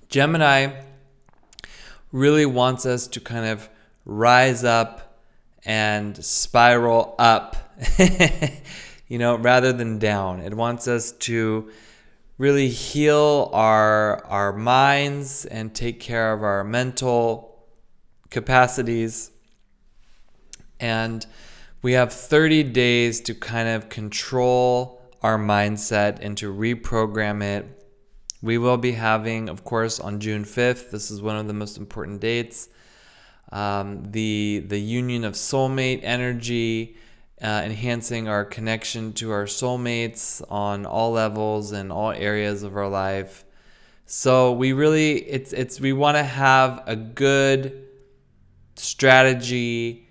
Gemini really wants us to kind of rise up and spiral up, rather than down. It wants us to really heal our minds and take care of our mental capacities. And we have 30 days to kind of control our mindset and to reprogram it. We will be having, of course, on June 5th, this is one of the most important dates, the union of soulmate energy, enhancing our connection to our soulmates on all levels and all areas of our life. So we really, we want to have a good strategy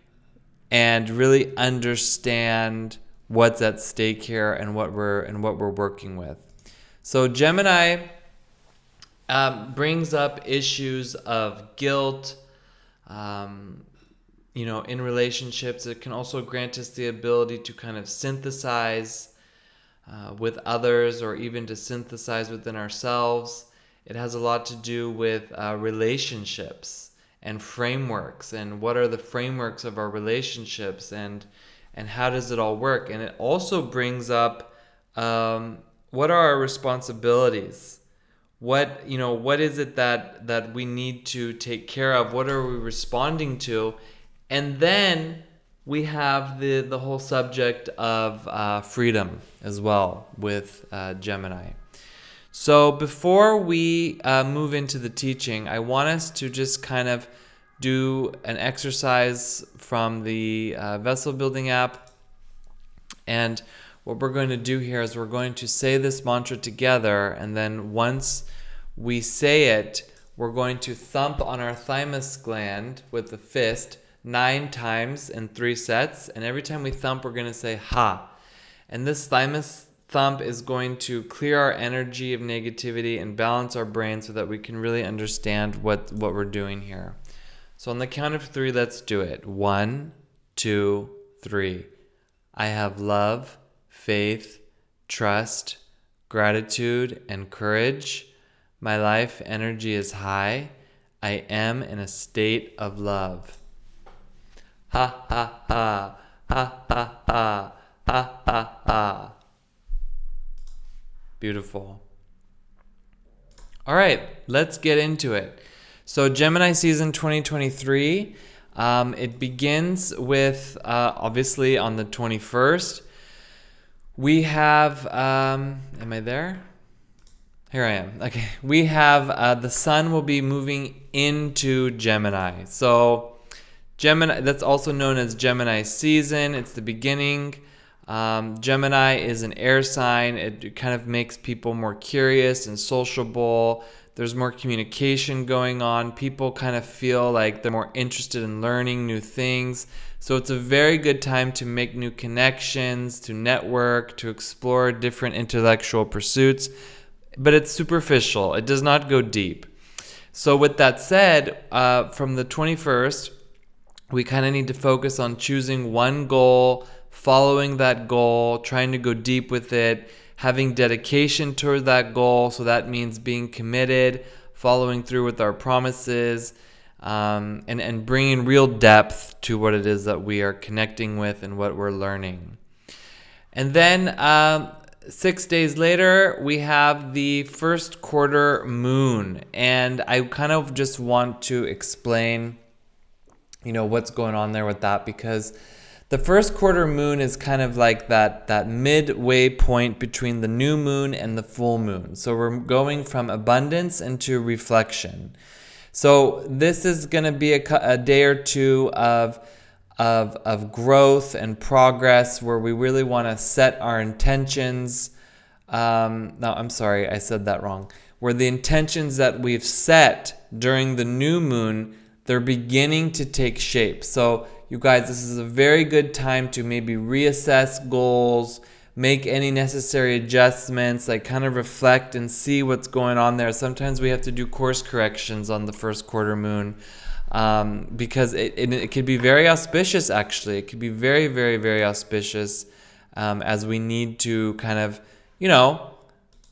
and really understand what's at stake here and what we're working with. So Gemini brings up issues of guilt. In relationships, it can also grant us the ability to kind of synthesize with others, or even to synthesize within ourselves. It has a lot to do with relationships and frameworks, and what are the frameworks of our relationships, and how does it all work. And it also brings up what are our responsibilities. What is it that we need to take care of? What are we responding to? And then we have the whole subject of freedom as well with Gemini. So before we move into the teaching, I want us to just kind of do an exercise from the Vessel Building app. And what we're going to do here is we're going to say this mantra together, and then once we say it, we're going to thump on our thymus gland with the fist 9 times in 3 sets. And every time we thump, we're going to say ha. And this thymus thump is going to clear our energy of negativity and balance our brain so that we can really understand what we're doing here. So on the count of 3, let's do it. 1, 2, 3. I have love, faith, trust, gratitude, and courage. My life energy is high. I am in a state of love. Ha ha ha, ha ha ha, ha ha ha. Beautiful. All right, let's get into it. So Gemini season 2023, it begins with, obviously, on the 21st. We have, am I there? Here I am. Okay, we have the sun will be moving into Gemini. So Gemini, that's also known as Gemini season. It's the beginning. Gemini is an air sign. It kind of makes people more curious and sociable. There's more communication going on. People kind of feel like they're more interested in learning new things. So it's a very good time to make new connections, to network, to explore different intellectual pursuits. But it's superficial. It does not go deep. So with that said, from the 21st, we kind of need to focus on choosing one goal, following that goal, trying to go deep with it, having dedication toward that goal. So that means being committed, following through with our promises, and bringing real depth to what it is that we are connecting with and what we're learning. And then 6 days later, we have the first quarter moon. And I kind of just want to explain, what's going on there with that, because the first quarter moon is kind of like that midway point between the new moon and the full moon. So we're going from abundance into reflection. So this is going to be a day or two of growth and progress, where we really want to set our intentions. No, I'm sorry, I said that wrong. Where the intentions that we've set during the new moon, they're beginning to take shape. So you guys, this is a very good time to maybe reassess goals, make any necessary adjustments, like kind of reflect and see what's going on there. Sometimes we have to do course corrections on the first quarter moon, because it could be very auspicious, actually. It could be very, very, very auspicious, as we need to kind of,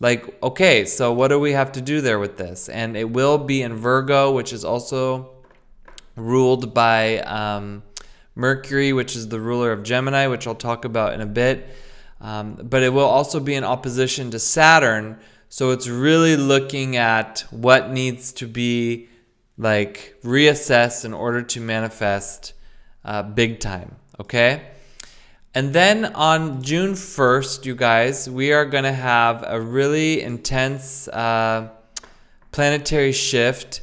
like, okay, so what do we have to do there with this? And it will be in Virgo, which is also ruled by Mercury, which is the ruler of Gemini, which I'll talk about in a bit. But it will also be in opposition to Saturn. So it's really looking at what needs to be like reassessed in order to manifest big time. Okay. And then on June 1st, you guys, we are going to have a really intense planetary shift,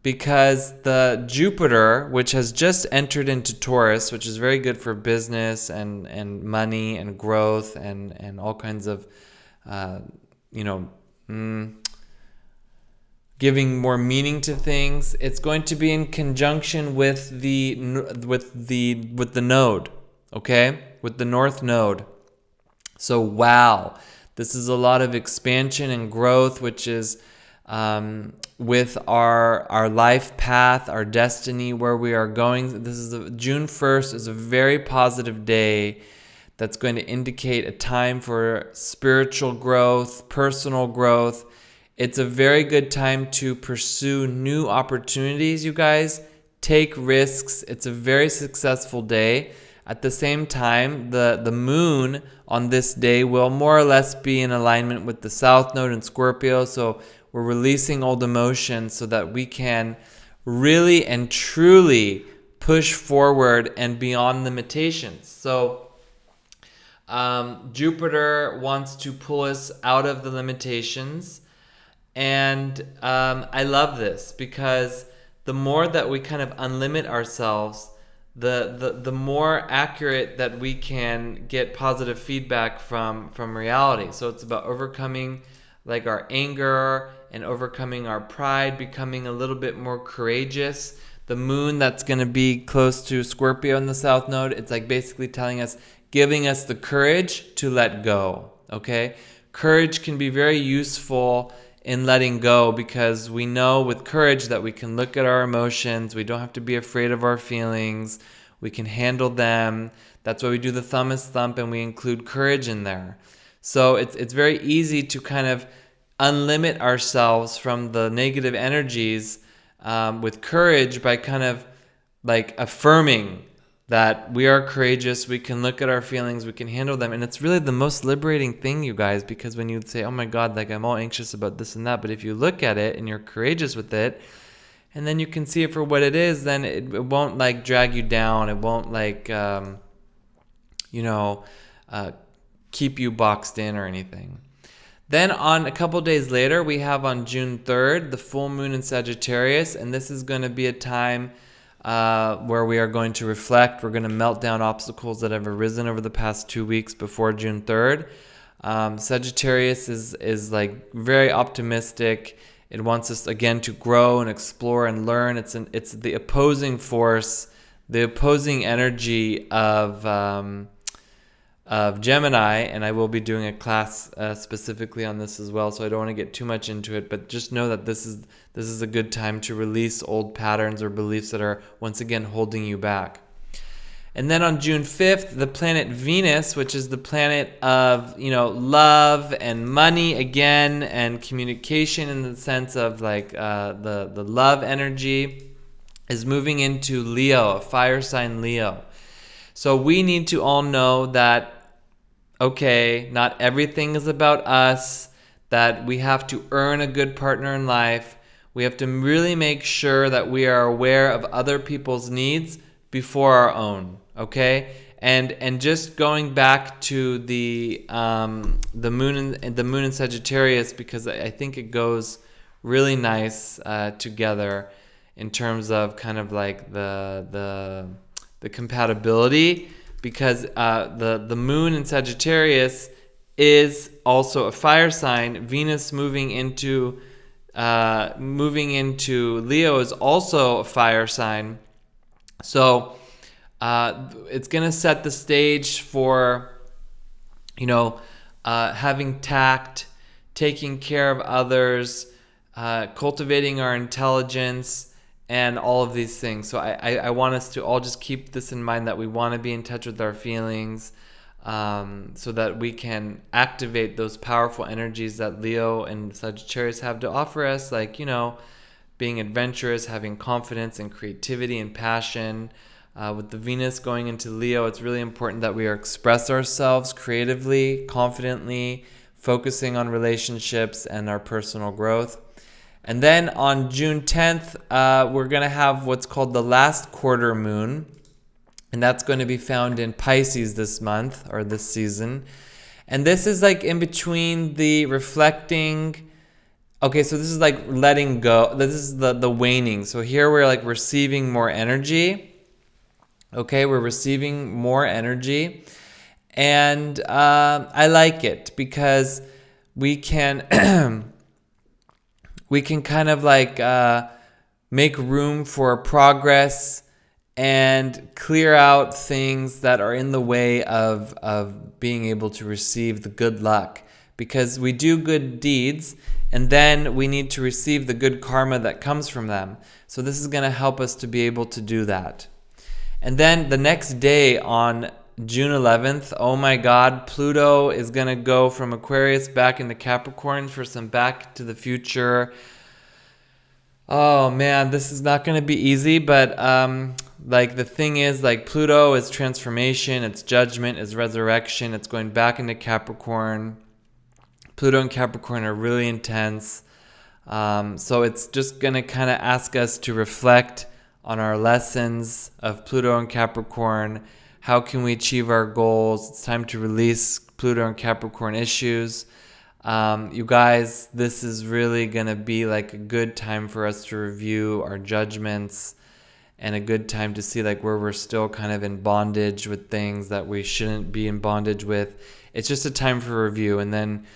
because the Jupiter, which has just entered into Taurus, which is very good for business and money and growth and all kinds of, giving more meaning to things. It's going to be in conjunction with the node, okay, with the North Node. So wow, this is a lot of expansion and growth, which is with our life path, our destiny, where we are going. June 1st is a very positive day that's going to indicate a time for spiritual growth, personal growth. It's a very good time to pursue new opportunities, you guys. Take risks. It's a very successful day. At the same time, the moon on this day will more or less be in alignment with the South Node in Scorpio. So we're releasing old emotions so that we can really and truly push forward and beyond limitations. So Jupiter wants to pull us out of the limitations. And I love this, because the more that we kind of unlimit ourselves, the more accurate that we can get positive feedback from reality. So it's about overcoming like our anger and overcoming our pride, becoming a little bit more courageous. The moon that's going to be close to Scorpio in the South Node, it's like basically telling us, giving us the courage to let go, okay? Courage can be very useful in letting go, because we know with courage that we can look at our emotions. We don't have to be afraid of our feelings. We can handle them. That's why we do the thumb is thump, and we include courage in there. So it's very easy to kind of unlimit ourselves from the negative energies with courage by kind of like affirming that we are courageous, we can look at our feelings, we can handle them. And it's really the most liberating thing, you guys, because when you say, oh my God, like I'm all anxious about this and that, but if you look at it and you're courageous with it, and then you can see it for what it is, then it won't like drag you down. It won't like, keep you boxed in or anything. Then on a couple days later, we have on June 3rd, the full moon in Sagittarius. And this is going to be a time where we are going to reflect. We're going to melt down obstacles that have arisen over the past 2 weeks before June 3rd. Sagittarius is like very optimistic. It wants us again to grow and explore and learn. It's the opposing force, the opposing energy of Gemini, and I will be doing a class specifically on this as well, so I don't want to get too much into it, but just know that this is a good time to release old patterns or beliefs that are once again holding you back. And then on June 5th, the planet Venus, which is the planet of, love and money again, and communication in the sense of like the love energy, is moving into Leo, a fire sign Leo. So we need to all know that, okay, not everything is about us, that we have to earn a good partner in life. We have to really make sure that we are aware of other people's needs before our own, okay? And just going back to the moon in Sagittarius, because I think it goes really nice together in terms of kind of like the compatibility, because the moon in Sagittarius is also a fire sign. Venus moving into Leo is also a fire sign. So it's going to set the stage for, having tact, taking care of others, cultivating our intelligence, and all of these things. So I want us to all just keep this in mind, that we want to be in touch with our feelings. so that we can activate those powerful energies that Leo and Sagittarius have to offer us, like, being adventurous, having confidence and creativity and passion. With the Venus going into Leo, it's really important that we express ourselves creatively, confidently, focusing on relationships and our personal growth. And then on June 10th, we're going to have what's called the last quarter moon. And that's going to be found in Pisces this month, or this season. And this is like in between the reflecting. Okay, so this is like letting go. This is the waning. So here we're like receiving more energy. Okay, we're receiving more energy. And I like it because we can we can kind of like make room for progress and clear out things that are in the way of being able to receive the good luck. Because we do good deeds, and then we need to receive the good karma that comes from them. So this is going to help us to be able to do that. And then the next day on June 11th, oh my God, Pluto is going to go from Aquarius back into Capricorn for some back to the future. Oh man, this is not going to be easy, but like the thing is, like, Pluto is transformation, it's judgment, it's resurrection, it's going back into Capricorn. Pluto and Capricorn are really intense. So it's just going to kind of ask us to reflect on our lessons of Pluto and Capricorn. How can we achieve our goals? It's time to release Pluto and Capricorn issues. You guys, this is really going to be like a good time for us to review our judgments, and a good time to see like where we're still kind of in bondage with things that we shouldn't be in bondage with. It's just a time for review, and then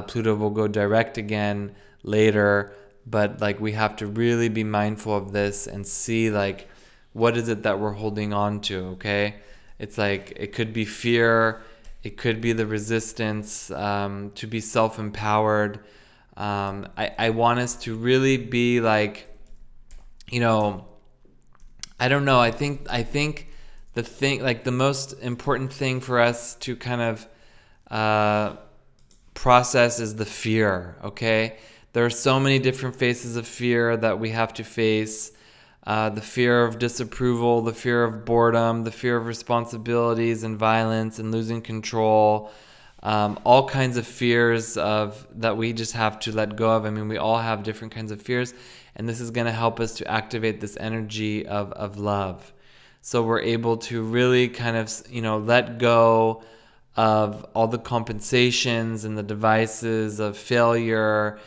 Pluto will go direct again later. But like, we have to really be mindful of this and see like, what is it that we're holding on to, okay? It's like, it could be fear, it could be the resistance to be self-empowered. I want us to really be like, I don't know, I think the thing, like the most important thing for us to kind of process is the fear, okay? There are so many different faces of fear that we have to face. The fear of disapproval, the fear of boredom, the fear of responsibilities and violence and losing control. All kinds of fears that we just have to let go of. I mean, we all have different kinds of fears. And this is going to help us to activate this energy of love. So we're able to really kind of, let go of all the compensations and the devices of failure,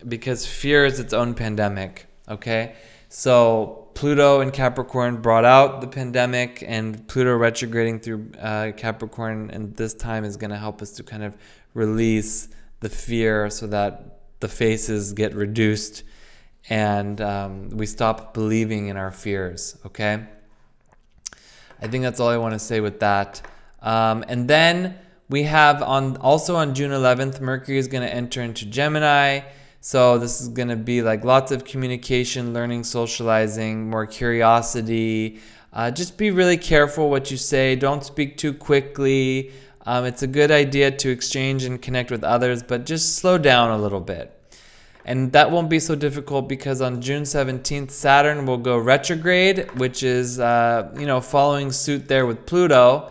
because fear is its own pandemic, okay? So Pluto in Capricorn brought out the pandemic, and Pluto retrograding through Capricorn, and this time is going to help us to kind of release the fear so that the faces get reduced and we stop believing in our fears, okay? I think that's all I want to say with that. And then we have also on June 11th, Mercury is going to enter into Gemini. So this is going to be like lots of communication, learning, socializing, more curiosity. Just be really careful what you say. Don't speak too quickly. It's a good idea to exchange and connect with others, but just slow down a little bit. And that won't be so difficult because on June 17th, Saturn will go retrograde, which is, following suit there with Pluto.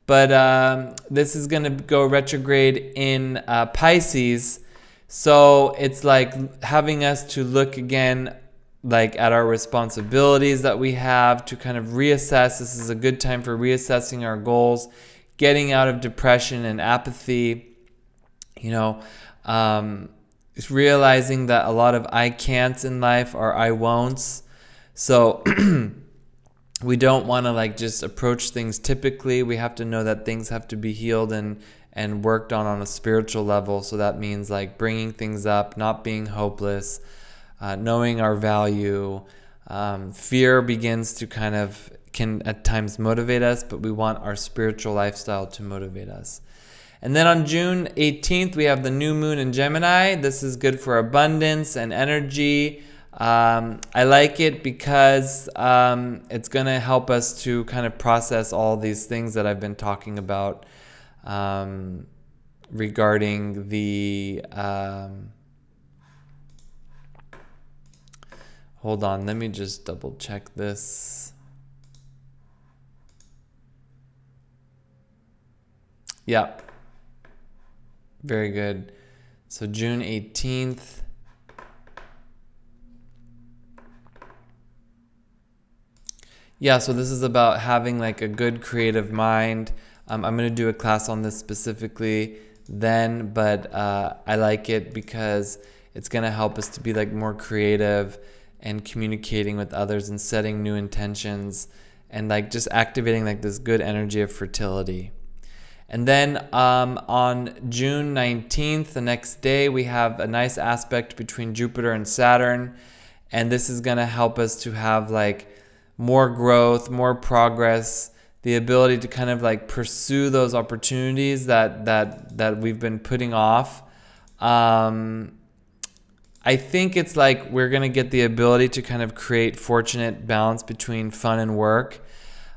But this is going to go retrograde in Pisces. So it's like having us to look again like at our responsibilities that we have, to kind of reassess. This is a good time for reassessing our goals, getting out of depression and apathy. It's realizing that a lot of I can'ts in life are I won'ts. So we don't want to like just approach things typically. We have to know that things have to be healed and worked on a spiritual level. So that means like bringing things up, not being hopeless, knowing our value. Fear begins to can at times motivate us, but we want our spiritual lifestyle to motivate us. And then on June 18th, we have the new moon in Gemini. This is good for abundance and energy. I like it because it's going to help us to kind of process all these things that I've been talking about regarding the... hold on, let me just double check this. Yeah, very good. So June 18th. Yeah, so this is about having like a good creative mind. I'm going to do a class on this specifically then, but I like it because it's going to help us to be like more creative and communicating with others and setting new intentions and like just activating like this good energy of fertility. And then on June 19th, the next day, we have a nice aspect between Jupiter and Saturn. And this is going to help us to have like more growth, more progress, the ability to kind of like pursue those opportunities that we've been putting off. I think it's like we're going to get the ability to kind of create fortunate balance between fun and work.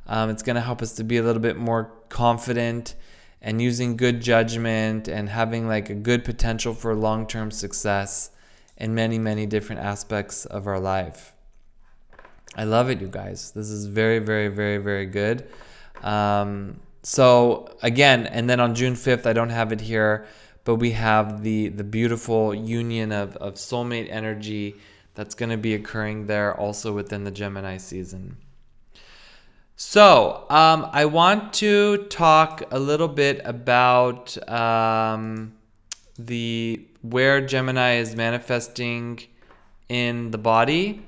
It's going to help us to be a little bit more confident and using good judgment and having like a good potential for long-term success in many, many different aspects of our life. I love it, you guys. This is very, very, very, very good. So again, and then on June 5th, I don't have it here, but we have the beautiful union of soulmate energy that's going to be occurring there also within the Gemini season. So I want to talk a little bit about where Gemini is manifesting in the body.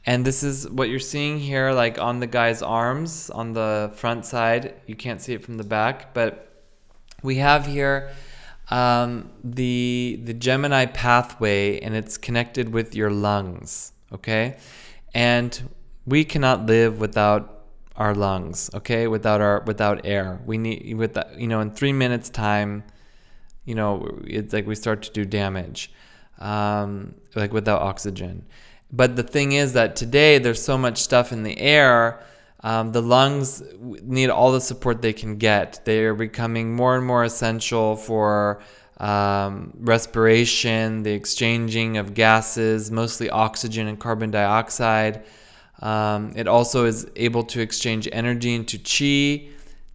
And this is what you're seeing here, like on the guy's arms on the front side. You can't see it from the back, but we have here the Gemini pathway, and it's connected with your lungs, okay? And we cannot live without our lungs, okay? Without air. We need, with that, in 3 minutes time, it's like we start to do damage, like without oxygen. But the thing is that today there's so much stuff in the air, the lungs need all the support they can get. They are becoming more and more essential for respiration, the exchanging of gases, mostly oxygen and carbon dioxide. It also is able to exchange energy into chi.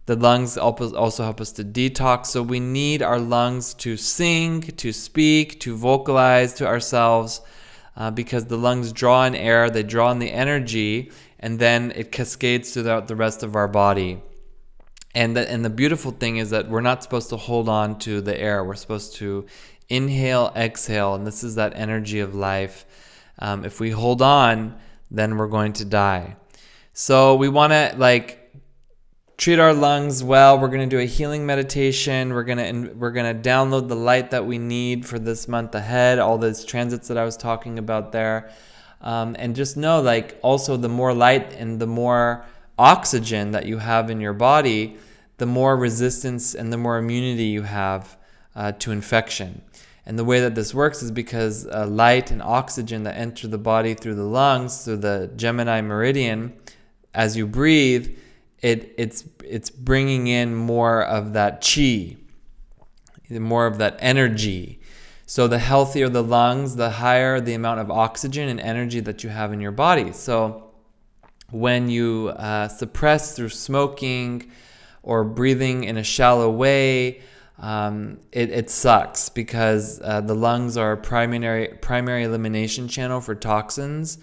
The lungs also help us to detox. So we need our lungs to sing, to speak, to vocalize to ourselves. Because the lungs draw in air, they draw in the energy, and then it cascades throughout the rest of our body. And the beautiful thing is that we're not supposed to hold on to the air. We're supposed to inhale, exhale, and this is that energy of life. If we hold on, then we're going to die. So we want to treat our lungs well. We're going to do a healing meditation. We're going to download the light that we need for this month ahead, all those transits that I was talking about there. And just know, also the more light and the more oxygen that you have in your body, the more resistance and the more immunity you have to infection. And the way that this works is because light and oxygen that enter the body through the lungs, through the Gemini meridian, as you breathe, it's bringing in more of that chi, more of that energy. So the healthier the lungs, the higher the amount of oxygen and energy that you have in your body. So when you suppress through smoking or breathing in a shallow way, it sucks because the lungs are a primary elimination channel for toxins.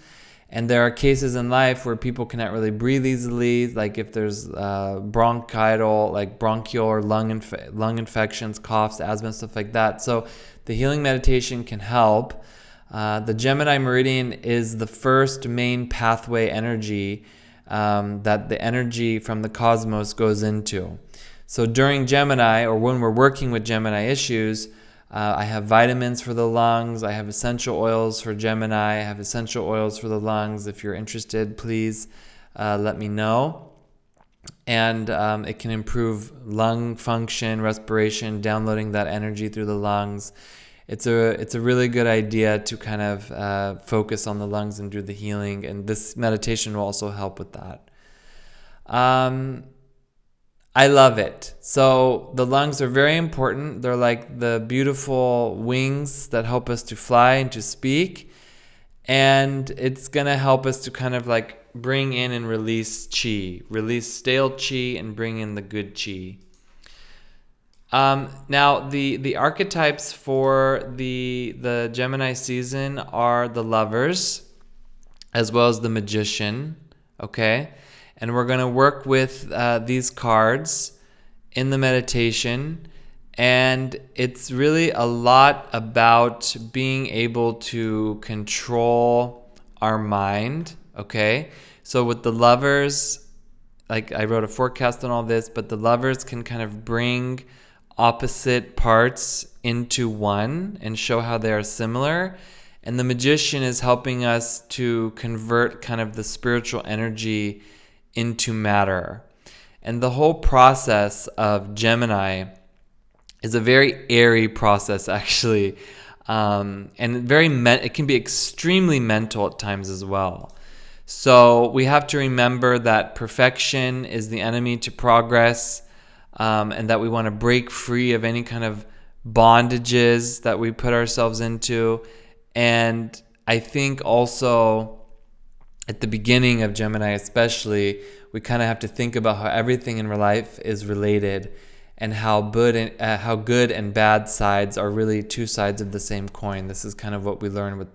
And there are cases in life where people cannot really breathe easily, like if there's bronchial or lung infections, coughs, asthma, stuff like that. So the healing meditation can help. The Gemini meridian is the first main pathway energy that the energy from the cosmos goes into. So during Gemini, or when we're working with Gemini issues, I have vitamins for the lungs. I have essential oils for Gemini. I have essential oils for the lungs. If you're interested, please let me know. And it can improve lung function, respiration, downloading that energy through the lungs. it's a really good idea to kind of focus on the lungs and do the healing. And this meditation will also help with that. I love it. So the lungs are very important. They're like the beautiful wings that help us to fly and to speak. And it's going to help us to kind of like bring in and release chi, release stale chi and bring in the good chi. Now, the archetypes for the Gemini season are the lovers as well as the magician, okay? And we're going to work with these cards in the meditation. And it's really a lot about being able to control our mind, okay? So with the lovers, like I wrote a forecast on all this, but the lovers can kind of bring opposite parts into one and show how they are similar. And the magician is helping us to convert kind of the spiritual energy into matter. And the whole process of Gemini is a very airy process, actually. And it can be extremely mental at times as well. So we have to remember that perfection is the enemy to progress, and that we want to break free of any kind of bondages that we put ourselves into. And I think also at the beginning of Gemini especially, we kind of have to think about how everything in life is related, and how good and bad sides are really two sides of the same coin. This is kind of what we learn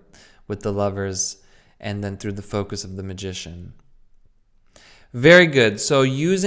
with the lovers, and then through the focus of the magician. Very good. So using